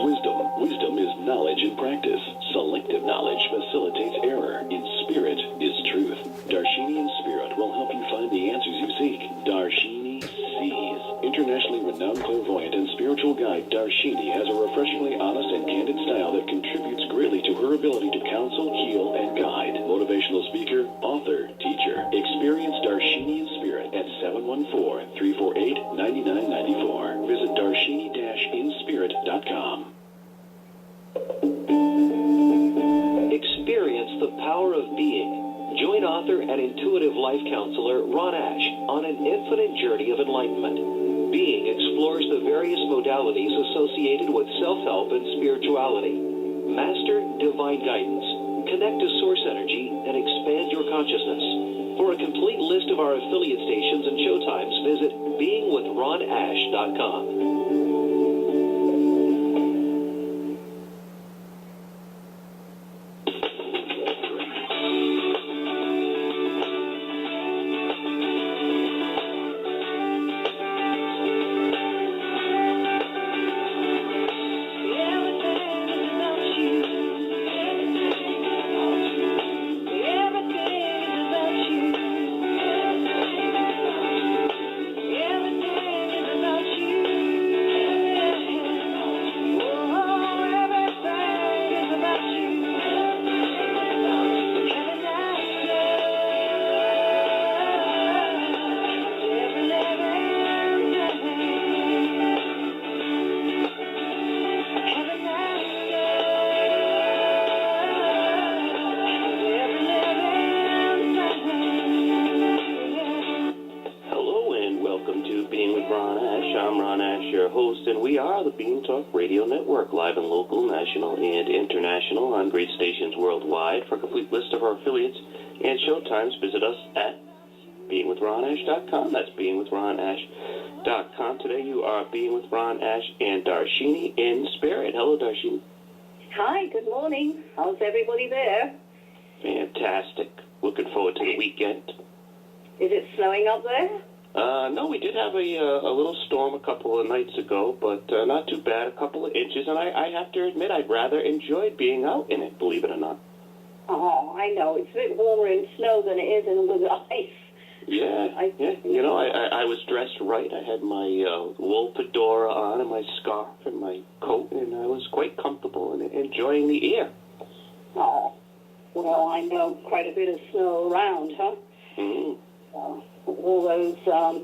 Wisdom is knowledge in practice. Selective knowledge facilitates error. In spirit is truth. Darshini In Spirit will help you find the answers you seek. Darshini sees. Internationally renowned clairvoyant and spiritual guide Darshini has a refreshingly honest and candid style that contributes greatly to her ability to counsel, heal, and guide. Motivational speaker, author, teacher. Experience Darshini In Spirit at 714-348-9994. Visit darshini-inspirit.com. Experience the power of being. Join author and intuitive life counselor Ron Ash on an infinite journey of enlightenment. Being explores the various modalities associated with self-help and spirituality. Master divine guidance. Connect to source energy and expand your consciousness. For a complete list of our affiliate stations and showtimes, visit beingwithronash.com. National and international on great stations worldwide. For a complete list of our affiliates and showtimes, visit us at beingwithronash.com. That's beingwithronash.com. Today you are Being with Ron Ash and Darshini In Spirit. Hello, Darshini. Hi, good morning. How's everybody there? Fantastic. Looking forward to the weekend. Is it snowing up there? No, we did have a little storm a couple of nights ago, but not too bad, a couple of inches, and I have to admit I'd rather enjoy being out in it, believe it or not. Oh, I know. It's a bit warmer in snow than it is with ice. Yeah. You know, I was dressed right. I had my wool fedora on and my scarf and my coat, and I was quite comfortable and enjoying the air. Oh, well, I know quite a bit of snow around, huh? Mm-hmm. All those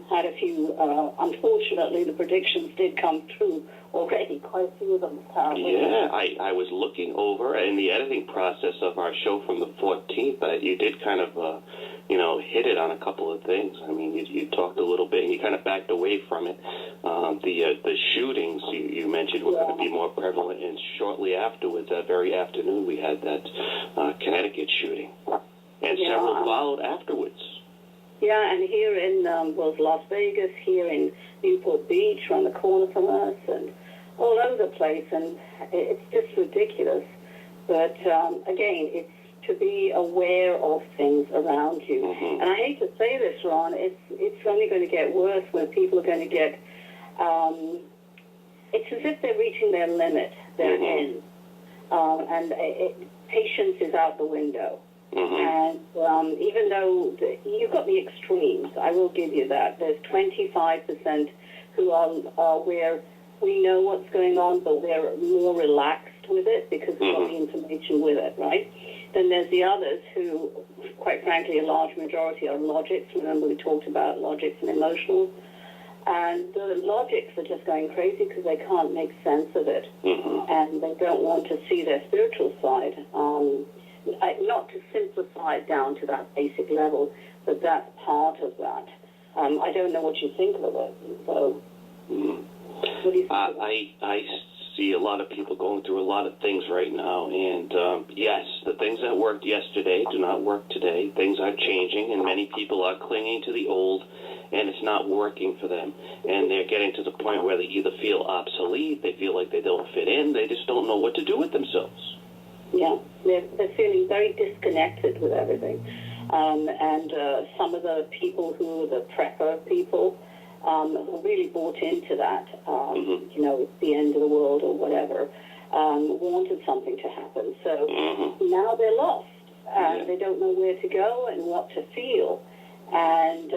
had a few, unfortunately, the predictions did come true already, quite a few of them. Yeah, I was looking over in the editing process of our show from the 14th, you did kind of, hit it on a couple of things. I mean, you talked a little bit and you kind of backed away from it. The shootings you mentioned were going to be more prevalent, and shortly afterwards, that very afternoon, we had that Connecticut shooting, and several followed afterwards. Yeah, and here in Las Vegas, here in Newport Beach, around the corner from us, and all over the place, and it's just ridiculous. But again, it's to be aware of things around you. Mm-hmm. And I hate to say this, Ron, it's only going to get worse where people are going to get. It's as if they're reaching their limit, their end, and patience is out the window. Mm-hmm. And even though you've got the extremes, I will give you that. There's 25% who are where we know what's going on, but we're more relaxed with it because we've got the information with it, right? Then there's the others who, quite frankly, a large majority are logics. Remember we talked about logics and emotionals. And the logics are just going crazy because they can't make sense of it. Mm-hmm. And they don't want to see their spiritual side. Not to simplify it down to that basic level, but that's part of that. I don't know what you think of it. So, what do you think of it? I see a lot of people going through a lot of things right now, and yes, the things that worked yesterday do not work today. Things are changing, and many people are clinging to the old, and it's not working for them. And they're getting to the point where they either feel obsolete, they feel like they don't fit in, they just don't know what to do with themselves. Yeah, they're feeling very disconnected with everything. And some of the people who are the prepper people, who really bought into that, it's the end of the world or whatever, wanted something to happen. So now they're lost, and they don't know where to go and what to feel. And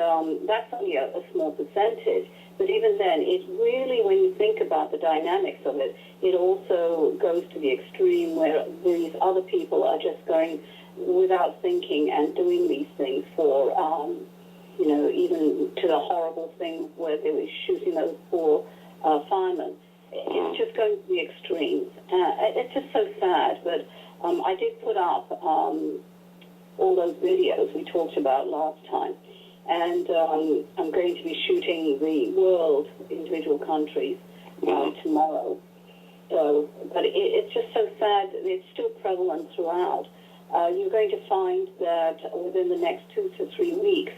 that's only a small percentage. But even then, it really, when you think about the dynamics of it, it also goes to the extreme where these other people are just going without thinking and doing these things for, even to the horrible thing where they were shooting those poor firemen. It's just going to the extremes. It's just so sad. But I did put up all those videos we talked about last time. And I'm going to be shooting the world, individual countries, tomorrow. So, but it's just so sad. It's still prevalent throughout. You're going to find that within the next 2 to 3 weeks,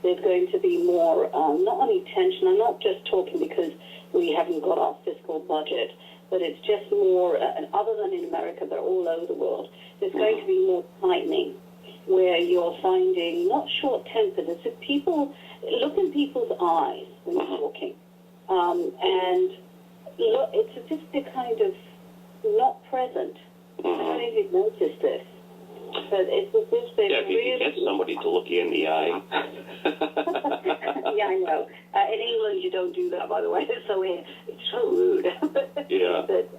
there's going to be more, not only tension. I'm not just talking because we haven't got our fiscal budget, but it's just more, other than in America, but all over the world, there's going to be more tightening, where you're finding not short-tempered, it's if people look in people's eyes when you're talking, and look, it's just a kind of not present. I don't know if you've noticed this, but it's as if they if you really can get somebody to look you in the eye. Yeah, I know. In England, you don't do that, by the way. So it's so rude. Yeah. But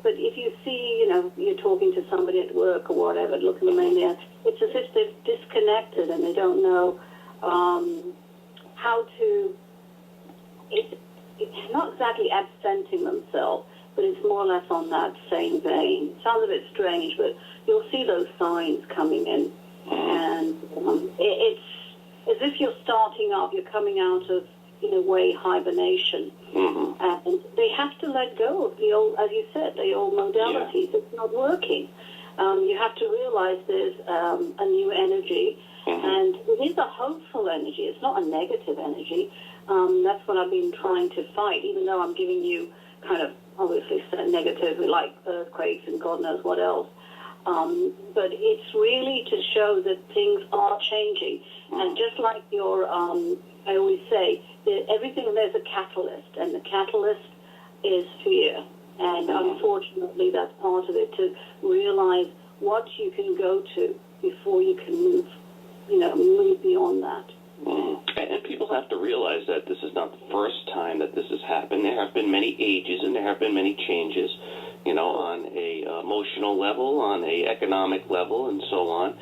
but if you see, you're talking to somebody at work or whatever, look them in there, it's as if they're disconnected and they don't know how to. It's not exactly absenting themselves, but it's more or less on that same vein. Sounds a bit strange, but you'll see those signs coming in, and it's as if you're starting up, you're coming out of, in a way, hibernation. And they have to let go of the old, as you said, the old modalities. It's not working. You have to realize there's a new energy, and it is a hopeful energy. It's not a negative energy. That's what I've been trying to fight, even though I'm giving you kind of, obviously, negative, like earthquakes and God knows what else. But it's really to show that things are changing. And just like your, I always say, everything, there's a catalyst, and the catalyst is fear. And unfortunately, that's part of it, to realize what you can go to before you can move beyond that. And people have to realize that this is not the first time that this has happened. There have been many ages, and there have been many changes, on a emotional level, on a economic level, and so on.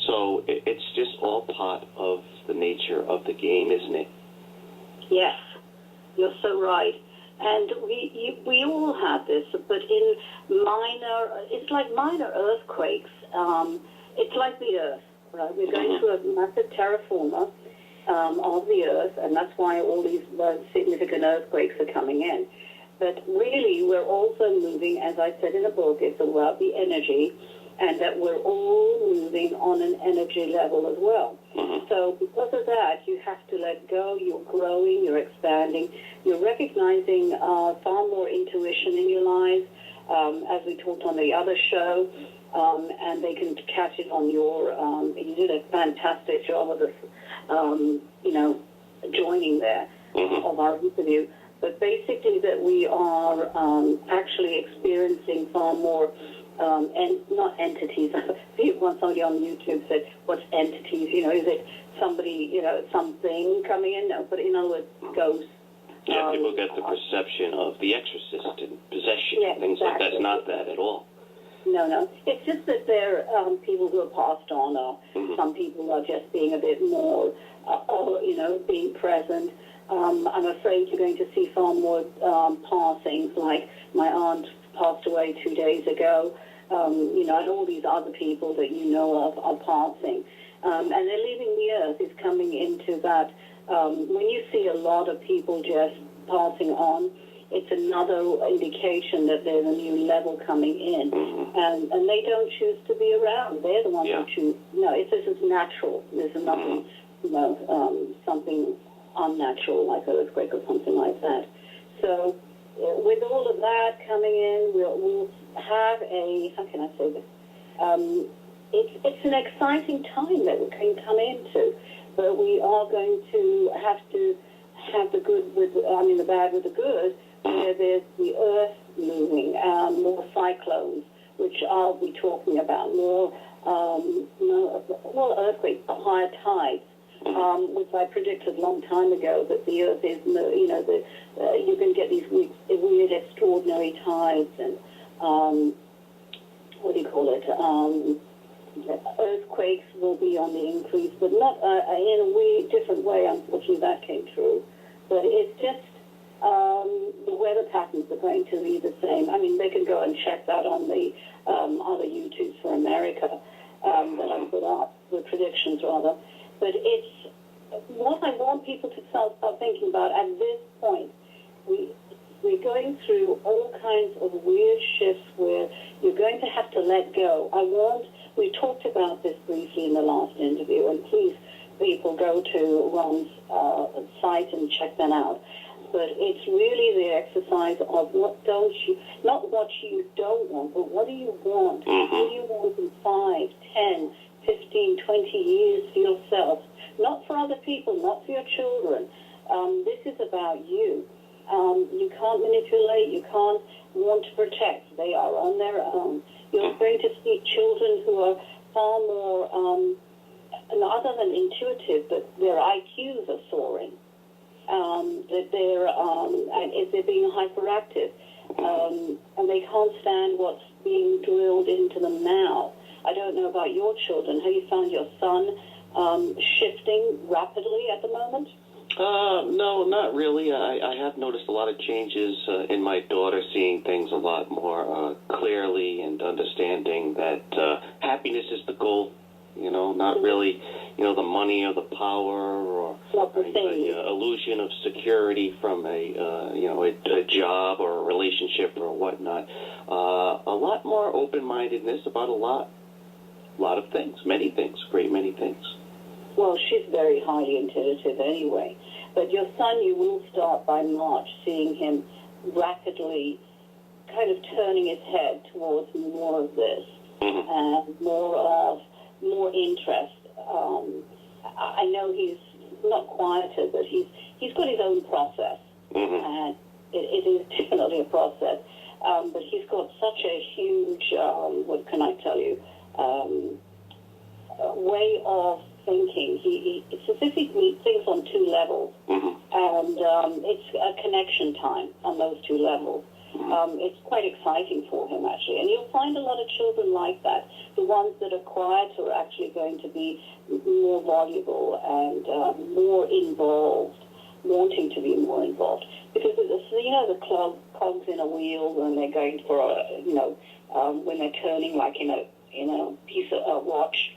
So it's just all part of the nature of the game, isn't it? Yes, you're so right. And we all have this, but in it's like minor earthquakes. It's like the Earth, right? We're going through a massive terraformer of the Earth, and that's why all these significant earthquakes are coming in. But really, we're also moving, as I said in the book, it's about the energy, and that we're all moving on an energy level as well. So because of that, you have to let go. You're growing, you're expanding, you're recognizing far more intuition in your lives, as we talked on the other show, and they can catch it on your, you did a fantastic job of this, joining there of our interview. But basically that we are actually experiencing far more, and not entities. Once somebody on YouTube said, what's entities? Is it somebody, something coming in? No, but in other words, ghosts. Yeah, people get the perception of the exorcist and possession, things like that. It's not that at all. No. It's just that they're people who are passed on, or some people are just being a bit more, being present. I'm afraid you're going to see far more passings, like my aunt passed away 2 days ago, and all these other people that you know of are passing. And they're leaving the earth. Is coming into that. When you see a lot of people just passing on, it's another indication that there's a new level coming in. And they don't choose to be around. They're the ones who choose. No, this is natural. There's nothing, something unnatural, like earthquake or something like that. So with all of that coming in, we'll have a, how can I say this? It's an exciting time that we can come into, but we are going to have to have the good with, the bad with the good, where there's the earth moving, more cyclones, which I'll be talking about, more earthquakes, higher tides, which I predicted a long time ago that the earth is, you can get these weird, extraordinary tides and, earthquakes will be on the increase, but not in a weird, different way. Unfortunately, that came true. But it's just the weather patterns are going to be the same. I mean, they can go and check that on the other YouTubes for America that I put up, the predictions rather. But it's what I want people to start thinking about at this point. We're going through all kinds of weird shifts where you're going to have to let go. We talked about this briefly in the last interview, and please, people, go to Ron's site and check that out. But it's really the exercise of not what you don't want, but what do you want? What do you want in 5, 10, 15, 20 years for yourself? Not for other people, not for your children. This is about you. You can't manipulate, you can't want to protect. They are on their own. You're going to see children who are far more, other than intuitive, but their IQs are soaring. That they're being hyperactive, and they can't stand what's being drilled into them now. I don't know about your children. Have you found your son shifting rapidly at the moment? No, not really. I have noticed a lot of changes in my daughter, seeing things a lot more clearly and understanding that happiness is the goal, not really, the money or the power or the illusion of security from a job or a relationship or whatnot. A lot more open-mindedness about a lot of things, many things, great many things. Well, she's very highly intuitive anyway. But your son, you will start by March seeing him rapidly kind of turning his head towards more of this and more interest. I know he's not quieter, but he's got his own process, and it is definitely a process. But he's got such a huge, what can I tell you, way of thinking. It's as if he thinks on two levels, and it's a connection time on those two levels. It's quite exciting for him, actually. And you'll find a lot of children like that. The ones that are quiet are actually going to be more voluble and more involved, wanting to be more involved. Because, the cogs in a wheel when they're going for when they're turning like in a piece of a watch.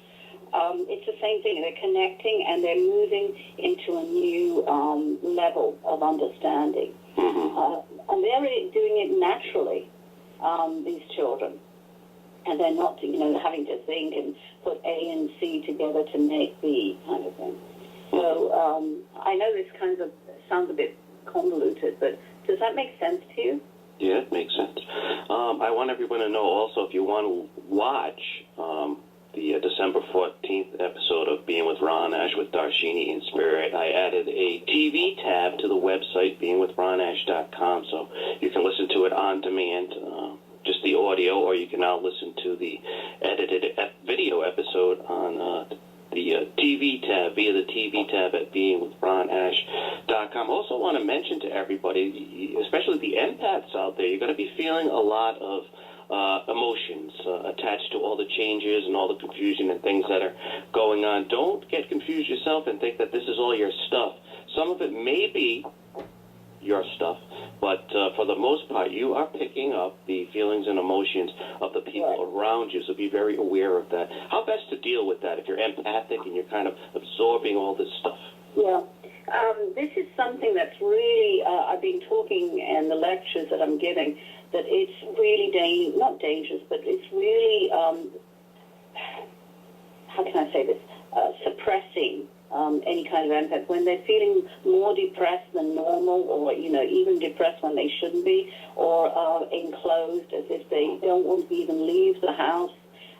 It's the same thing. They're connecting and they're moving into a new level of understanding. And they're doing it naturally, these children. And they're not, having to think and put A and C together to make B kind of thing. So I know this kind of sounds a bit convoluted, but does that make sense to you? Yeah, it makes sense. I want everyone to know also, if you want to watch the December 14th episode of Being with Ron Ash with Darshini In Spirit, I added a TV tab to the website, beingwithronash.com, so you can listen to it on demand, just the audio, or you can now listen to the edited video episode on the TV tab, via the TV tab at beingwithronash.com. Also want to mention to everybody, especially the empaths out there, you're going to be feeling a lot of emotions attached to all the changes and all the confusion and things that are going on. Don't get confused yourself and think that this is all your stuff. Some of it may be your stuff, but for the most part, you are picking up the feelings and emotions of the people around you, so be very aware of that. How best to deal with that if you're empathic and you're kind of absorbing all this stuff? Yeah. This is something that's really, I've been talking in the lectures that I'm giving, that it's really not dangerous, but it's really, how can I say this, suppressing any kind of empath. When they're feeling more depressed than normal, or, even depressed when they shouldn't be, or enclosed as if they don't want to even leave the house,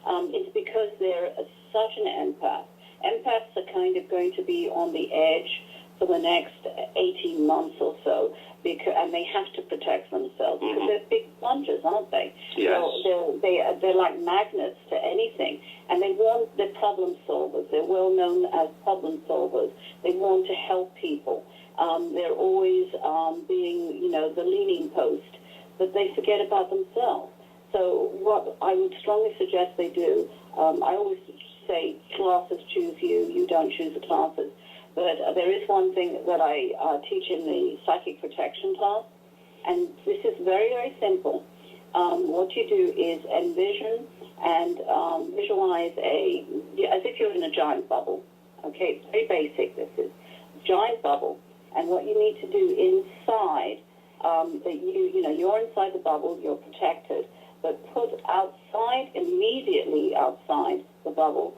it's because they're such an empath. Empaths are kind of going to be on the edge for the next 18 months or so, and they have to protect themselves because they're big sponges, aren't they? Yes. So they're like magnets to anything, and they're problem solvers. They're well known as problem solvers. They want to help people. They're always being, the leaning post, but they forget about themselves. So what I would strongly suggest they do, I always say classes choose you, you don't choose the classes. But there is one thing that I teach in the psychic protection class, and this is very, very simple. What you do is envision and visualize as if you're in a giant bubble. Okay, it's very basic, this is. Giant bubble. And what you need to do inside, you're inside the bubble, you're protected, but put outside, immediately outside the bubble,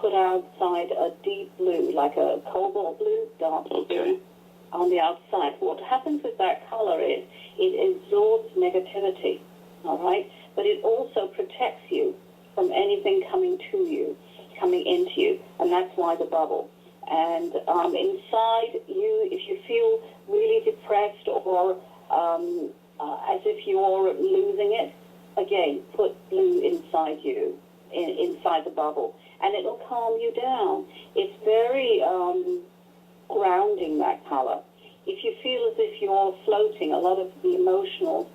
put outside a deep blue, like a cobalt blue, dark blue, on the outside. What happens with that color is it absorbs negativity, all right? But it also protects you from anything coming to you, coming into you, and that's why the bubble. And inside you, if you feel really depressed or as if you're losing it, again, put blue inside you, inside the bubble, and it'll calm you down. It's very grounding, that color. If you feel as if you're floating, a lot of the emotional,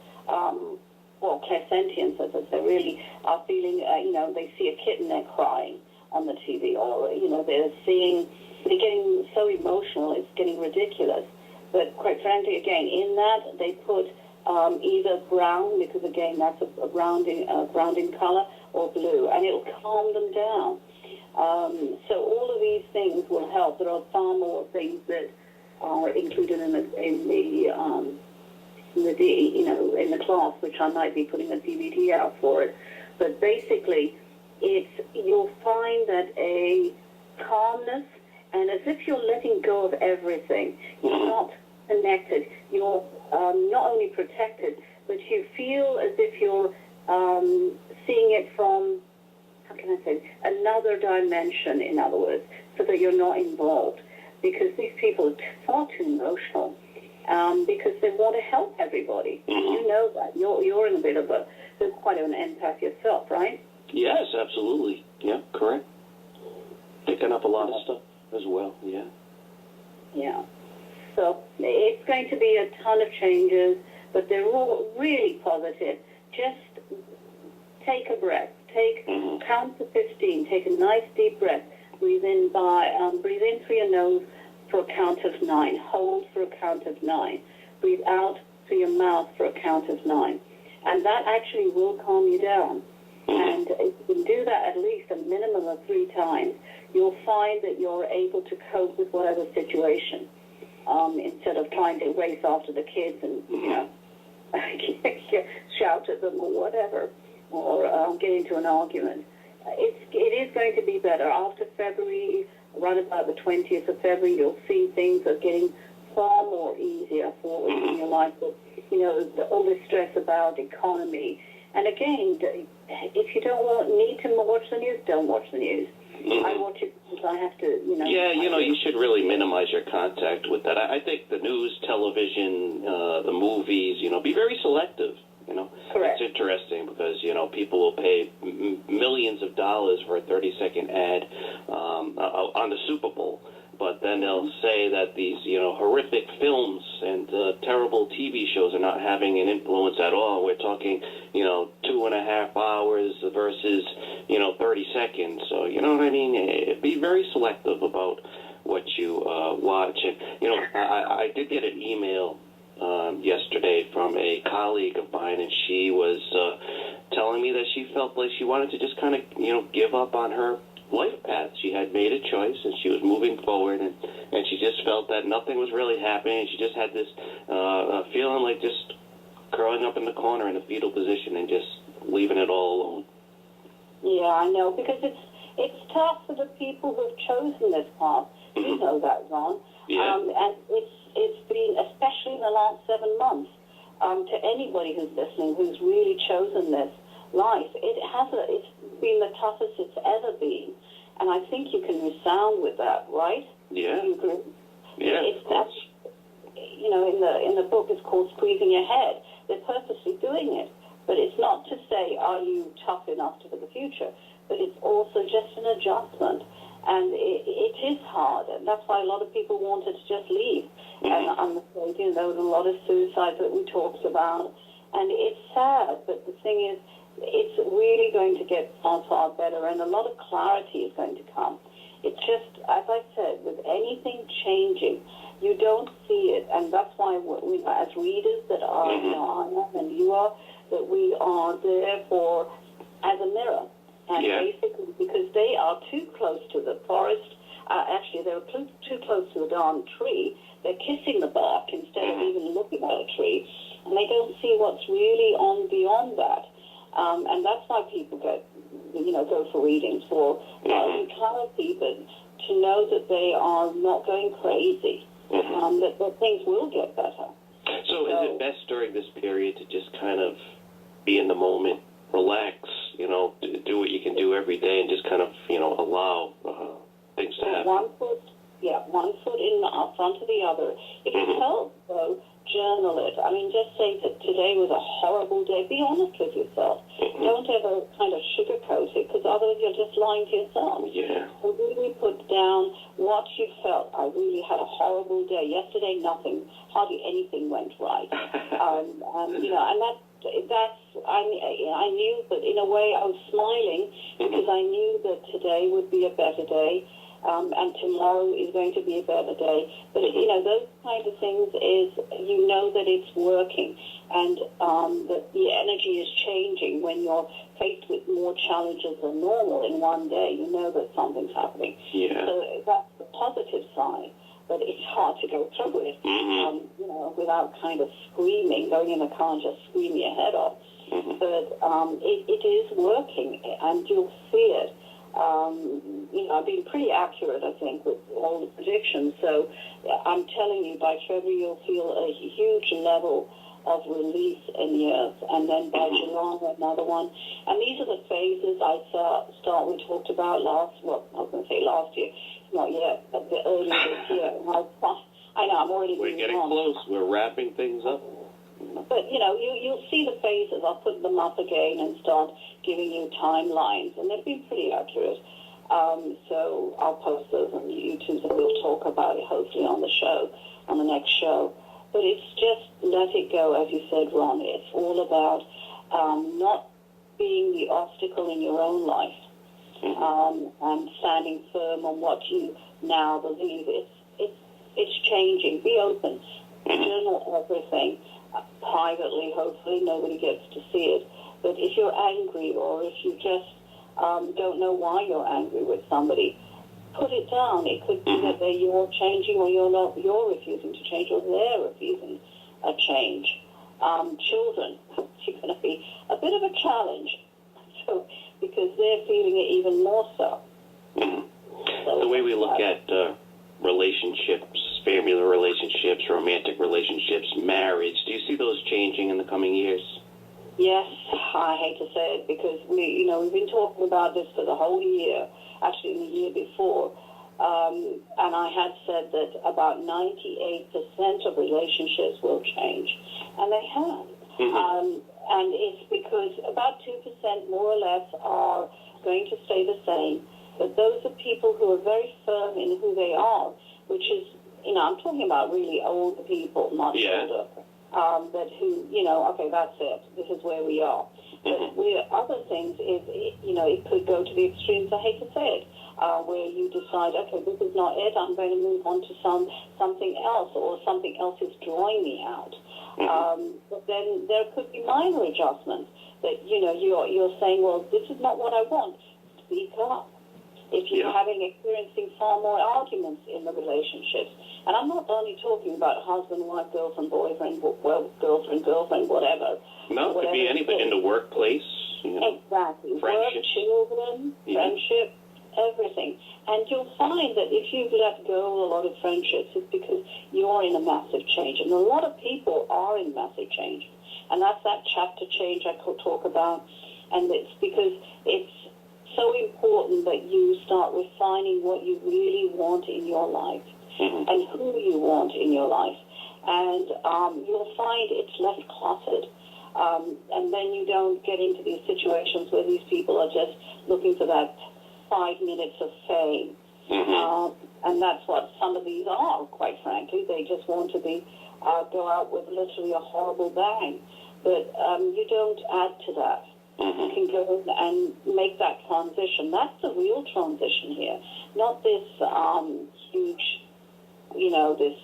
clairsentients, as I say, really are feeling, they see a kitten, they're crying on the TV, or, they're getting so emotional, it's getting ridiculous. But quite frankly, again, in that, they put either brown, because again, that's a grounding color, or blue, and it'll calm them down. So all of these things will help. There are far more things that are included in the class, which I might be putting a DVD out for it. But basically, you'll find that a calmness, and as if you're letting go of everything. You're not connected. You're not only protected, but you feel as if you're seeing it from, how can I say, another dimension, in other words, so that you're not involved. Because these people are far too emotional, because they want to help everybody. You know that. You're in a bit of quite an empath yourself, right? Yes, absolutely. Yeah, correct. Picking up a lot of stuff as well, yeah. Yeah. So it's going to be a ton of changes, but they're all really positive. Just take a breath. Count to 15. Take a nice deep breath. Breathe in through your nose for a count of 9. Hold for a count of 9. Breathe out through your mouth for a count of 9. And that actually will calm you down. And if you can do that at least a minimum of 3 times, you'll find that you're able to cope with whatever situation, instead of trying to race after the kids and, shout at them or whatever, or get into an argument. It is going to be better. After February, around about the 20th of February, you'll see things are getting far more easier for you in your life. But, all this stress about economy. And again, if you don't need to watch the news, don't watch the news. I watch it because I have to, Yeah, you should really minimize your contact with that. I think the news, television, the movies, be very selective. Correct. It's interesting because, people will pay millions of dollars for a 30-second ad on the Super Bowl. But then they'll say that these, horrific films and terrible TV shows are not having an influence at all. We're talking, 2.5 hours versus, 30 seconds. So, you know what I mean? Be very selective about what you watch. And, I did get an email yesterday from a colleague of mine, and she was telling me that she felt like she wanted to just kind of, give up on her life path. She had made a choice, and she was moving forward, and she just felt that nothing was really happening. She just had this feeling like just curling up in the corner in a fetal position and just leaving it all alone. Yeah, I know, because it's tough for the people who've chosen this path. You know that, Ron. Yeah. And it's been, especially in the last 7 months, to anybody who's listening who's really chosen this life, it's been the toughest it's ever been. And I think you can resound with that, right? Yeah. You agree? Yeah. It's is called squeezing your head. They're purposely doing it. But it's not to say, are you tough enough for the future? But it's also just an adjustment. And it is hard. And that's why a lot of people wanted to just leave. And I'm afraid, there was a lot of suicide that we talked about. And it's sad, but the thing is, it's really going to get far, far better, and a lot of clarity is going to come. It's just, as I said, with anything changing, you don't see it, and that's why we, as readers that are, I am and you are, that we are there for as a mirror, and basically because they are too close to the forest. Actually, they're too close to the darn tree. They're kissing the bark instead of even looking at a tree, and they don't see what's really on beyond that. And that's why people go for readings for clarity, but to know that they are not going crazy, that things will get better. So is it best during this period to just kind of be in the moment, relax, do what you can do every day, and just kind of, allow things to happen? One foot in front of the other. If it helps, though, journal it. I mean, just say that today was a horrible day. Be honest with yourself. Don't ever kind of sugarcoat it, because otherwise you're just lying to yourself. Yeah. So really put down what you felt. I really had a horrible day. Yesterday, hardly anything went right. And that's I knew, but in a way I was smiling because I knew that today would be a better day. And tomorrow is going to be a better day. But, those kind of things is, that it's working, and that the energy is changing when you're faced with more challenges than normal in one day. You know that something's happening. Yeah. So that's the positive side. But it's hard to go through it, without kind of screaming, going in a car and just screaming your head off. But it is working, and you'll see it. I've been pretty accurate, I think, with all the predictions. So I'm telling you, by February, you'll feel a huge level of release in the earth. And then by July, another one. And these are the phases we talked about last year. Not yet, but earlier this year. I know, I'm already We're getting close. We're wrapping things up. But, you'll see the phases. I'll put them up again and start giving you timelines. And they've been pretty accurate. So I'll post those on YouTube, and we'll talk about it, hopefully, on the next show. But it's just let it go, as you said, Ron. It's all about not being the obstacle in your own life, and standing firm on what you now believe. It's changing. Be open. Journal everything. Privately, hopefully, nobody gets to see it. But if you're angry, or if you just don't know why you're angry with somebody, put it down. It could be that you're changing, or you're refusing to change, or they're refusing a change. Children, it's going to be a bit of a challenge, so because they're feeling it even more so. So the way we look at relationships, family relationships, romantic relationships, marriage, do you see those changing in the coming years? Yes, I hate to say it, because we've been talking about this for the whole year, actually the year before, and I had said that about 98% of relationships will change, and they have. And it's because about 2% more or less are going to stay the same, but those are people who are very firm in who they are, which is, I'm talking about really older people, not older. That who, okay, that's it. This is where we are. But other things is, it could go to the extremes, I hate to say it, where you decide, okay, this is not it, I'm going to move on to something else, or something else is drawing me out. But then there could be minor adjustments that, you're saying, well, this is not what I want. Speak up. If you're experiencing far more arguments in the relationships. And I'm not only talking about husband, wife, girlfriend, boyfriend, girlfriend, whatever. No, it could be anybody in the workplace. Exactly. Friendship. Work, children, friendship, everything. And you'll find that if you've let go of a lot of friendships, it's because you're in a massive change. And a lot of people are in massive change. And that's that chapter change I could talk about. And it's because it's so important that you start refining what you really want in your life and who you want in your life. and you'll find it's less cluttered. And then you don't get into these situations where these people are just looking for that 5 minutes of fame. And that's what some of these are, quite frankly. They just want to be go out with literally a horrible bang. But you don't add to that. You can go and make that transition. That's the real transition here, not this huge, this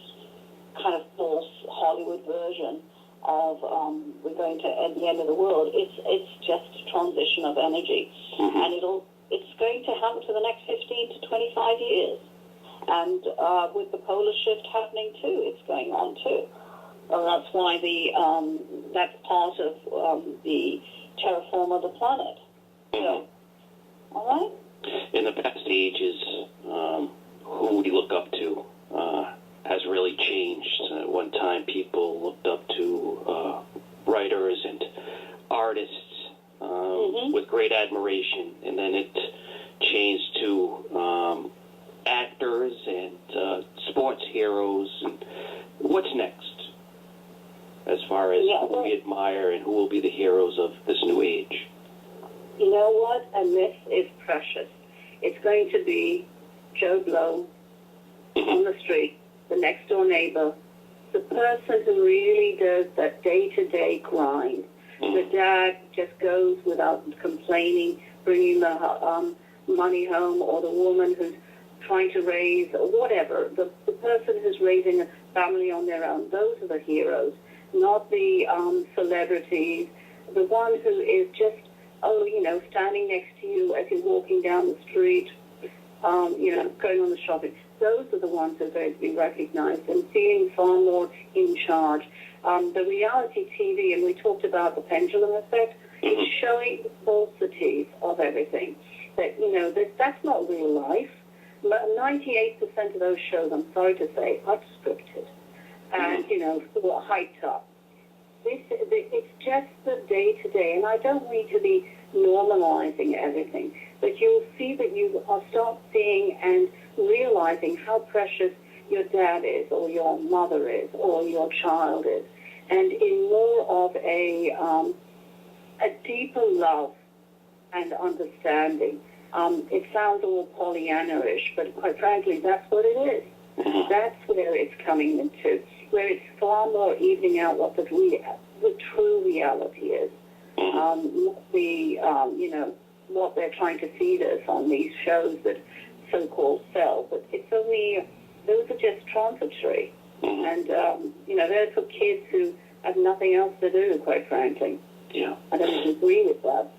kind of false Hollywood version of we're going to at the end of the world. It's just a transition of energy, and it's going to happen for the next 15 to 25 years. And with the polar shift happening too, it's going on too. That's why that's part of the terraform of the planet. So, all right? In the past ages, who we look up to has really changed. At one time, people looked up to writers and artists with great admiration, and then it changed to actors and sports heroes. And what's next, as far as who we admire and who will be the heroes of this new age? You know what? And this is precious. It's going to be Joe Blow on the street, the next door neighbor, the person who really does that day-to-day grind. The dad just goes without complaining, bringing the money home, or the woman who's trying to raise, or whatever, the person who's raising a family on their own. Those are the heroes, not the celebrities, the one who is just, standing next to you as you're walking down the street, going on the shopping. Those are the ones that are going to be recognized and feeling far more in charge. The reality TV, and we talked about the pendulum effect, it's showing the falsities of everything. That, that's not real life. 98% of those shows, I'm sorry to say, are scripted and, hyped up. It's just the day-to-day, and I don't mean to be normalizing everything, but you'll see that you will start seeing and realizing how precious your dad is, or your mother is, or your child is, and in more of a deeper love and understanding. It sounds all Pollyanna-ish, but quite frankly, that's what it is. That's where it's coming into, where it's far more evening out what the true reality is. Not what they're trying to feed us on these shows that so-called sell, but it's only, those are just transitory. And, they're for kids who have nothing else to do, quite frankly. Yeah. I don't agree with that.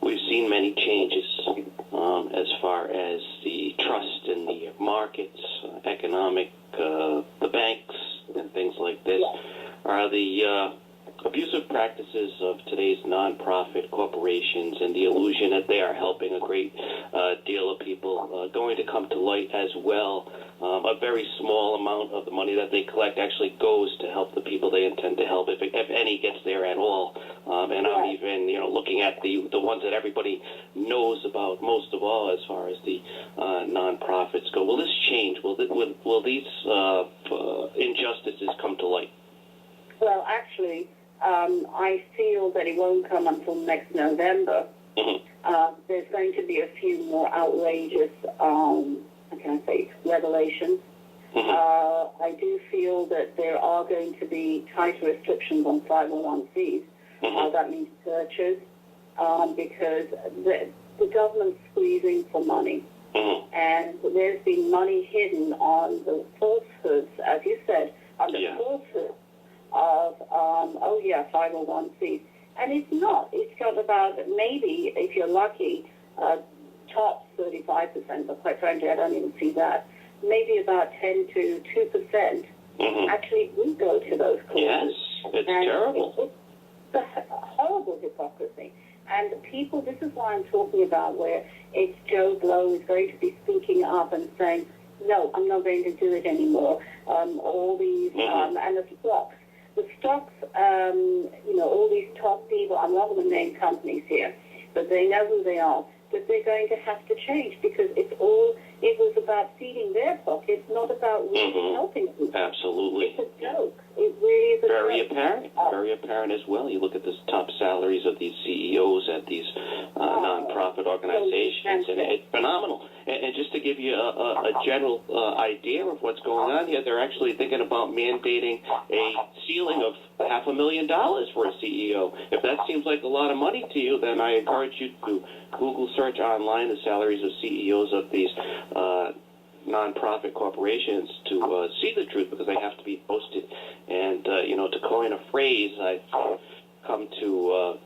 We've seen many changes as far as the trust in the markets, economic, the banks, and things like this. Yes. Are the abusive practices of today's nonprofit corporations and the illusion that they are helping a great deal of people going to come to light as well? A very small amount of the money that they collect actually goes to help the people they intend to help, if any gets there at all. And I'm even, looking at the ones that everybody knows about most of all, as far as the nonprofits go. Will this change? Will these injustices come to light? Well, actually, I feel that it won't come until next November. There's going to be a few more outrageous, revelations. I do feel that there are going to be tighter restrictions on 501c. That means churches, because the government's squeezing for money. And there's been money hidden on the falsehoods, as you said, on the falsehoods of 501c, and it's not. It's got about, maybe if you're lucky, top 35%, but quite frankly, I don't even see that. Maybe about 10 to 2% actually do go to those causes. Yes, it's terrible. It's a horrible hypocrisy. And people, this is why I'm talking about where it's Joe Blow is going to be speaking up and saying, no, I'm not going to do it anymore. All these, and the stocks. The stocks, all these top people, I'm not going to name companies here, but they know who they are, that they're going to have to change because it's all it was about feeding their pockets, not about really helping people. Absolutely. It's a joke. It really is a Very joke. very apparent as well. You look at the top salaries of these CEOs at these nonprofit organizations, and it's phenomenal. And just to give you a general idea of what's going on here, they're actually thinking about mandating a ceiling of $500,000 for a CEO. If that seems like a lot of money to you, then I encourage you to Google search online the salaries of CEOs of these nonprofit corporations to see the truth, because they have to be posted. And, to coin a phrase, I've come to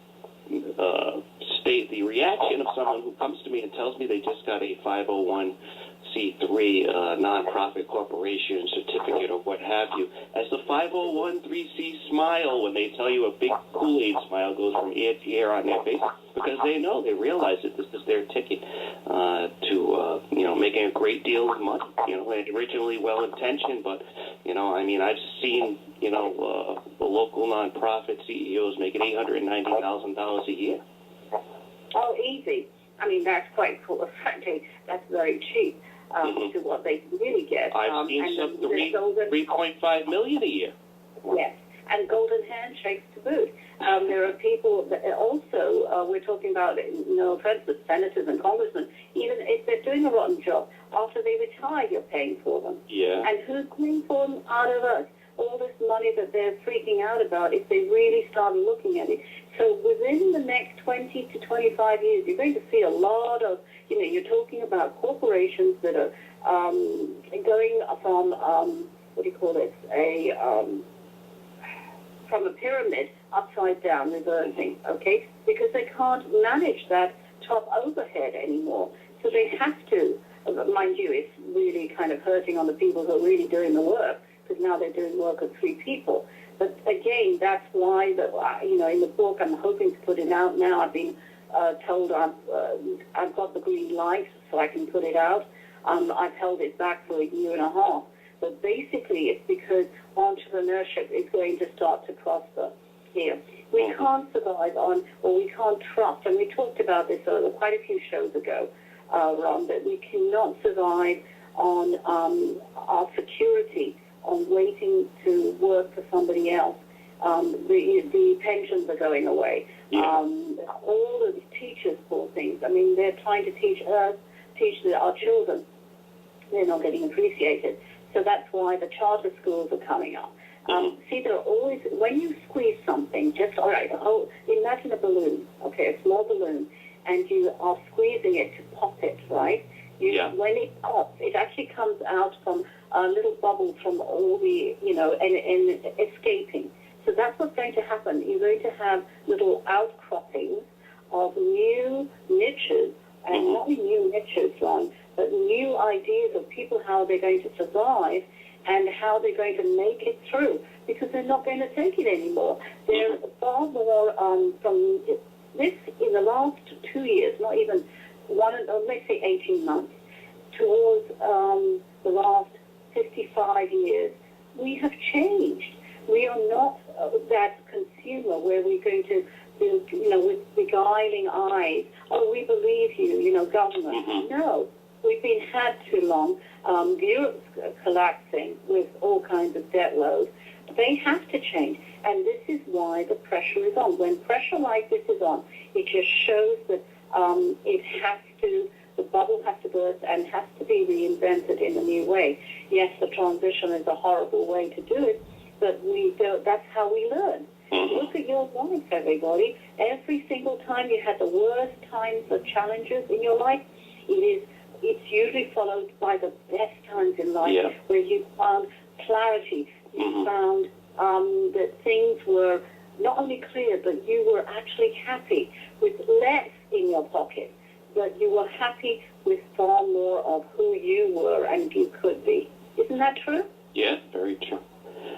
state the reaction of someone who comes to me and tells me they just got a 501c3 nonprofit corporation certificate or what have you, as the 501c3 smile when they tell you a big Kool-Aid smile goes from ear to ear on their face, because they realize that this is their ticket to making a great deal of money. Originally well-intentioned, but I've seen the local nonprofit CEOs making $890,000 a year. Oh, easy. That's quite cool. Frankly, that's very cheap to what they really get. I've seen some $3.5 million a year. Yes, and golden handshakes to boot. There are people that also, we're talking about, no offense, but senators and congressmen, even if they're doing a rotten job, after they retire, you're paying for them. Yeah. And who's paying for them? Out of us. All this money that they're freaking out about, if they really start looking at it. So within the next 20 to 25 years, you're going to see a lot of, you're talking about corporations that are going from, from a pyramid upside down, reversing, okay? Because they can't manage that top overhead anymore. So they have to, mind you, it's really kind of hurting on the people who are really doing the work, because now they're doing work of 3 people. But again, that's why, in the book, I'm hoping to put it out now. I've been told I've got the green light, so I can put it out. I've held it back for a year and a half. But basically, it's because entrepreneurship is going to start to prosper here. We can't survive on, or we can't trust, and we talked about this quite a few shows ago, Ron, that we cannot survive on our security, on waiting to work for somebody else. The pensions are going away. Yeah. All the teachers, poor things. They're trying to teach our children. They're not getting appreciated. So that's why the charter schools are coming up. See, there are always, when you squeeze something, imagine a balloon, okay, a small balloon, and you are squeezing it to pop it, right? When it pops, it actually comes out from little bubbles from all the, and escaping. So that's what's going to happen. You're going to have little outcroppings of new niches, and not new niches, Ron, but new ideas of people, how they're going to survive and how they're going to make it through, because they're not going to take it anymore. They're far more from this in the last 2 years, not even let's say 18 months, towards the last 55 years, we have changed. We are not that consumer where we're going to, with beguiling eyes, oh, we believe you, government. No, we've been had too long. Europe's collapsing with all kinds of debt loads. They have to change. And this is why the pressure is on. When pressure like this is on, it just shows that the bubble has to burst and has to be reinvented in a new way. Yes, the transition is a horrible way to do it, but that's how we learn. Look at your life, everybody. Every single time you had the worst times of challenges in your life, it's usually followed by the best times in life, where you found clarity. You found that things were not only clear, but you were actually happy with less in your pocket, but you were happy with far more of who you were and you could be. Isn't that true? Yeah, very true.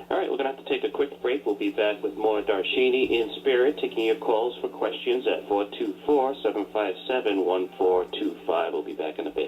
All right, we're going to have to take a quick break. We'll be back with more Darshini in Spirit, taking your calls for questions at 424-757-1425. We'll be back in a bit.